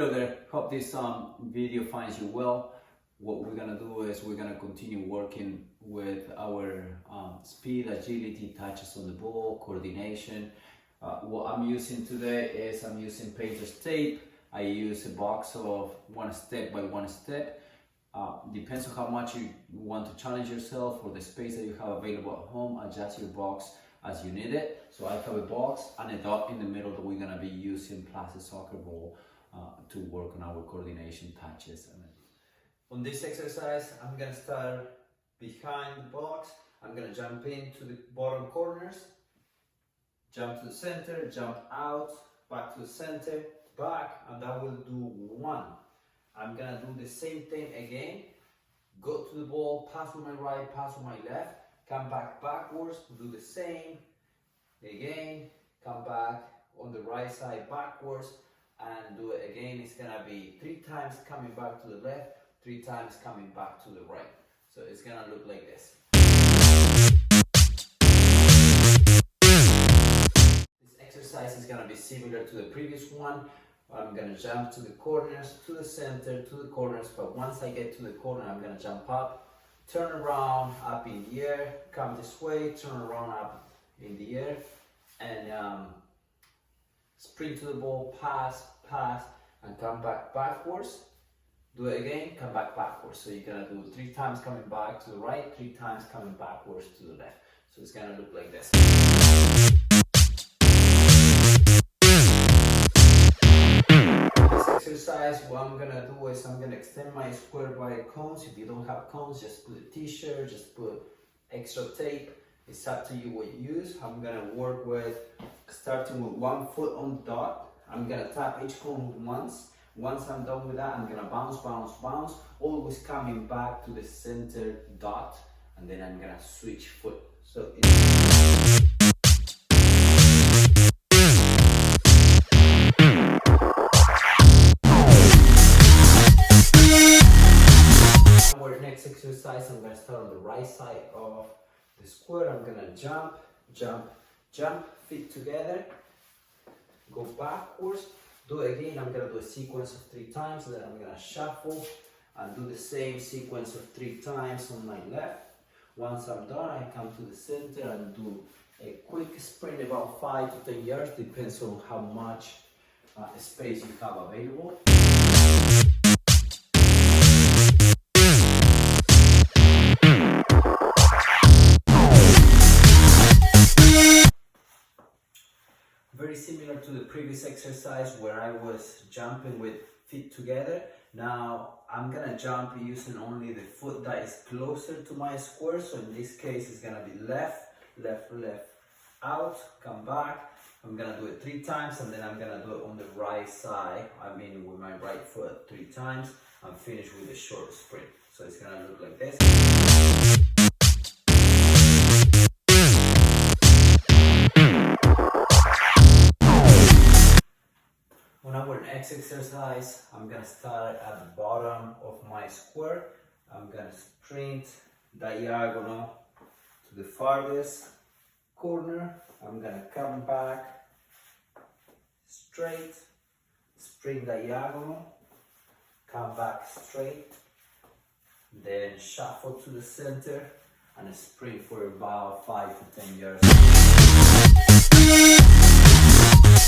Hello there, hope this video finds you well. What we're gonna do is we're gonna continue working with our speed, agility, touches on the ball, coordination. What I'm using today is I'm using painter's tape. I use a box of 1 step by 1 step. Depends on how much you want to challenge yourself or the space that you have available at home. Adjust your box as you need it. So I have a box and a dot in the middle that we're gonna be using plus a soccer ball to work on our coordination touches. On this exercise, I'm gonna start behind the box. I'm gonna jump into the bottom corners, jump to the center, jump out, back to the center, back, and that will do 1. I'm gonna do the same thing again. Go to the ball, pass with my right, pass with my left, come back backwards, do the same. Again, come back on the right side backwards, and do it again. It's gonna be 3 times coming back to the left, 3 times coming back to the right. So it's gonna look like this. This exercise is gonna be similar to the previous one. I'm gonna jump to the corners, to the center, to the corners, but once I get to the corner, I'm gonna jump up, turn around, up in the air, come this way, turn around, up in the air, and sprint to the ball, pass, and come back backwards. Do it again, come back backwards. So you're gonna do 3 times coming back to the right, 3 times coming backwards to the left. So it's gonna look like this. This exercise, what I'm gonna do is I'm gonna extend my square by cones. If you don't have cones, just put a t-shirt, just put extra tape. It's up to you what you use. I'm gonna work with, starting with 1 foot on the dot. I'm gonna tap each cone once. Once I'm done with that, I'm gonna bounce, always coming back to the center dot, and then I'm gonna switch foot. So our next exercise, I'm gonna start on the right side of the square. I'm gonna jump, feet together, go backwards, do it again. I'm gonna do a sequence of 3 times, and then I'm gonna shuffle and do the same sequence of 3 times on my left. Once I'm done, I come to the center and do a quick sprint about 5 to 10 yards, depends on how much space you have available. Very similar to the previous exercise where I was jumping with feet together. Now I'm gonna jump using only the foot that is closer to my square. So in this case, it's gonna be left, out, come back. I'm gonna do it 3 times, and then I'm gonna do it on the right side. I mean with my right foot 3 times, and finish with a short sprint. So it's gonna look like this. On our next exercise, I'm gonna start at the bottom of my square. I'm gonna sprint diagonal to the farthest corner. I'm gonna come back straight, sprint diagonal, come back straight, then shuffle to the center, and sprint for about 5 to 10 yards.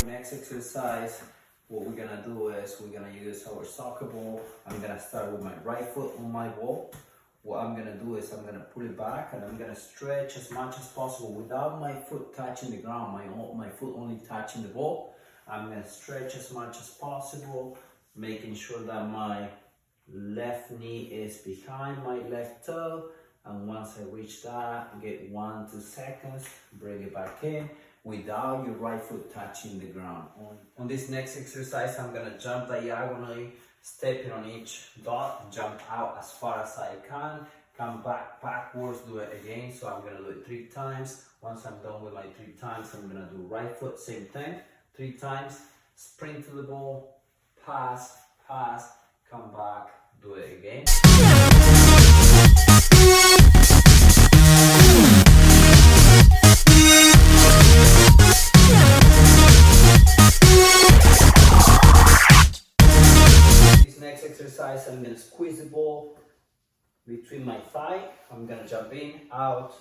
Next exercise, what we're gonna do is we're gonna use our soccer ball. I'm gonna start with my right foot on my ball. What I'm gonna do is I'm gonna pull it back, and I'm gonna stretch as much as possible without my foot touching the ground, my foot only touching the ball. I'm gonna stretch as much as possible, making sure that my left knee is behind my left toe. And once I reach that, get 1-2 seconds, bring it back in without your right foot touching the ground. On this next exercise, I'm gonna jump diagonally, stepping on each dot, jump out as far as I can, come back backwards, do it again. So I'm gonna do it 3 times. Once I'm done with my 3 times, I'm gonna do right foot, same thing, 3 times, sprint to the ball, pass, come back, do it again. next exercise, I'm gonna squeeze the ball between my thigh. I'm gonna jump in, out,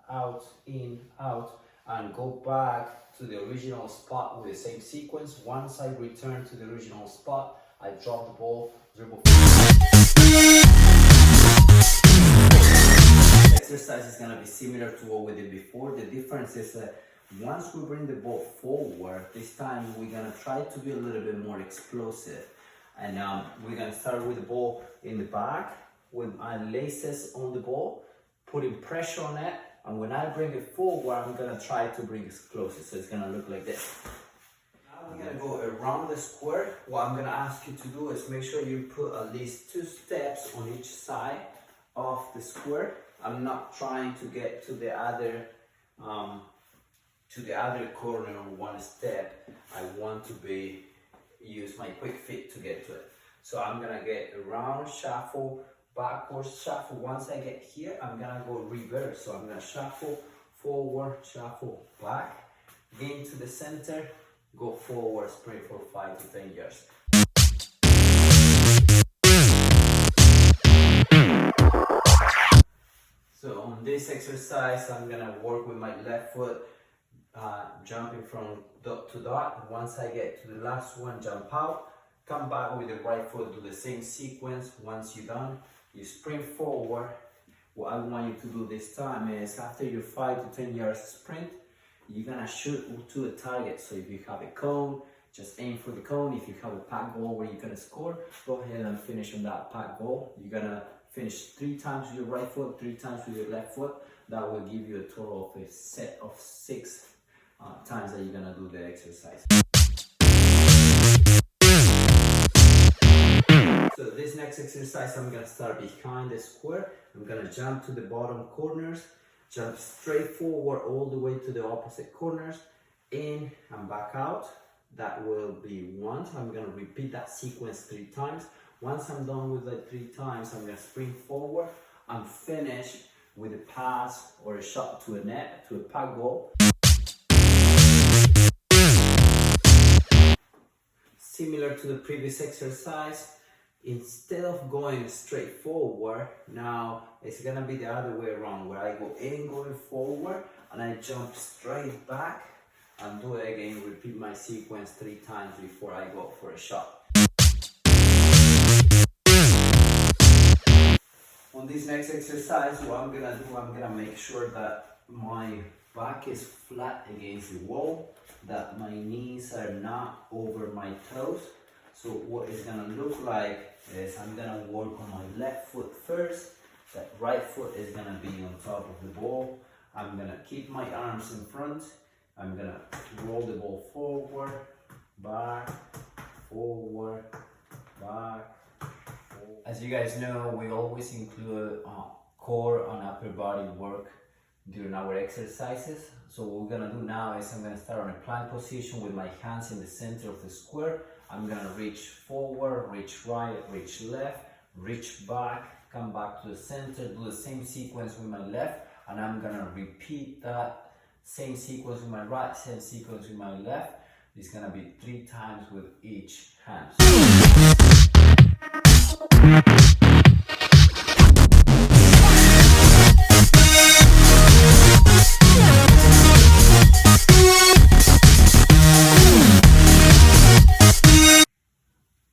out, in, out, and go back to the original spot with the same sequence. Once I return to the original spot, I drop the ball, dribble. This exercise is gonna be similar to what we did before. The difference is that once we bring the ball forward, this time we're gonna try to be a little bit more explosive. And we're gonna start with the ball in the back, with my laces on the ball, putting pressure on it. And when I bring it forward, I'm gonna try to bring it closer. So it's gonna look like this. Now we're gonna go around the square. What I'm gonna ask you to do is make sure you put at least 2 steps on each side of the square. I'm not trying to get to the other corner on 1 step. I want to use my quick feet to get to it. So I'm gonna get around, shuffle, backwards, shuffle. Once I get here, I'm gonna go reverse. So I'm gonna shuffle, forward, shuffle, back, get into the center, go forward, sprint for 5 to 10 yards. So on this exercise, I'm gonna work with my left foot, jumping from dot to dot. Once I get to the last one, jump out, come back with the right foot, do the same sequence. Once you're done, you sprint forward. What I want you to do this time is after your 5 to 10 yards sprint, you're gonna shoot to a target. So if you have a cone, just aim for the cone. If you have a pack goal where you're gonna score, go ahead and finish on that pack goal. You're gonna finish 3 times with your right foot, 3 times with your left foot. That will give you a total of a set of 6 times that you're gonna do the exercise. So this next exercise, I'm gonna start behind the square. I'm gonna jump to the bottom corners, jump straight forward all the way to the opposite corners, in and back out. That will be 1. I'm gonna repeat that sequence 3 times. Once I'm done with that 3 times, I'm gonna sprint forward and finish with a pass or a shot to a net, to a pack goal. Similar to the previous exercise, instead of going straight forward, now it's gonna be the other way around, where I go in going forward and I jump straight back and do it again, repeat my sequence 3 times before I go for a shot. On this next exercise, what I'm gonna do, I'm gonna make sure that my back is flat against the wall, that my knees are not over my toes. So what it's gonna look like is I'm gonna work on my left foot first. That right foot is gonna be on top of the ball. I'm gonna keep my arms in front. I'm gonna roll the ball forward, back, forward, back. As you guys know, we always include core and upper body work during our exercises. So what we're gonna do now is I'm gonna start on a plank position with my hands in the center of the square. I'm gonna reach forward, reach right, reach left, reach back, come back to the center, do the same sequence with my left, and I'm gonna repeat that same sequence with my right, same sequence with my left. It's gonna be 3 times with each hand.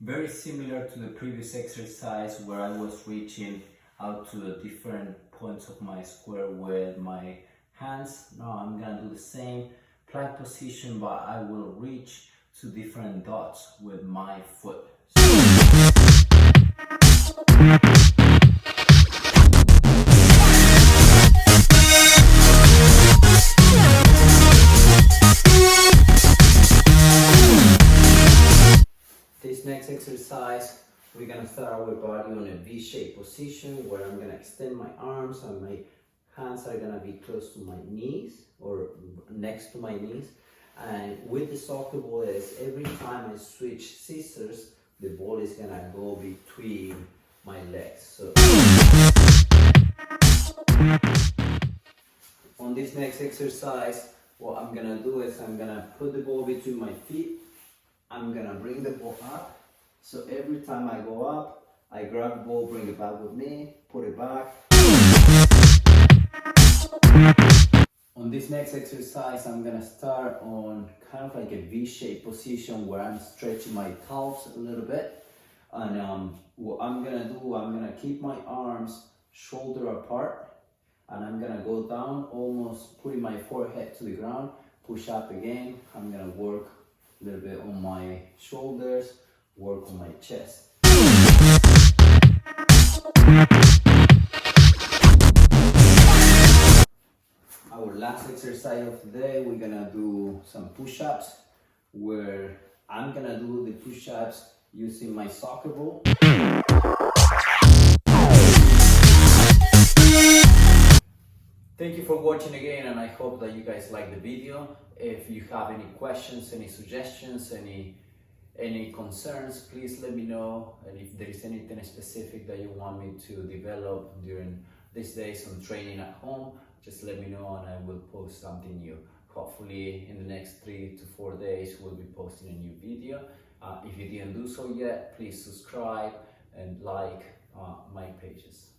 Very similar to the previous exercise where I was reaching out to the different points of my square with my hands. Now I'm gonna do the same plank position, but I will reach to different dots with my foot. This next exercise, we're gonna start our body on a V-shaped position where I'm gonna extend my arms and my hands are gonna be close to my knees or next to my knees. And with the soccer ball is every time I switch scissors, the ball is gonna go between my legs. So on this next exercise, what I'm gonna do is I'm gonna put the ball between my feet. I'm gonna bring the ball up. So every time I go up, I grab the ball, bring it back with me, put it back. On this next exercise, I'm gonna start on kind of like a V-shaped position where I'm stretching my calves a little bit. And what I'm gonna do, I'm gonna keep my arms shoulder apart, and I'm gonna go down, almost putting my forehead to the ground, push up again. I'm gonna work a little bit on my shoulders, work on my chest. Our last exercise of the day, we're gonna do some push-ups, where I'm gonna do the push-ups using my soccer ball. Thank you for watching again, and I hope that you guys like the video. If you have any questions, any suggestions, any concerns, please let me know. And if there is anything specific that you want me to develop during these days on training at home, just let me know and I will post something new. Hopefully in the next 3 to 4 days we'll be posting a new video. If you didn't do so yet, please subscribe and like my pages.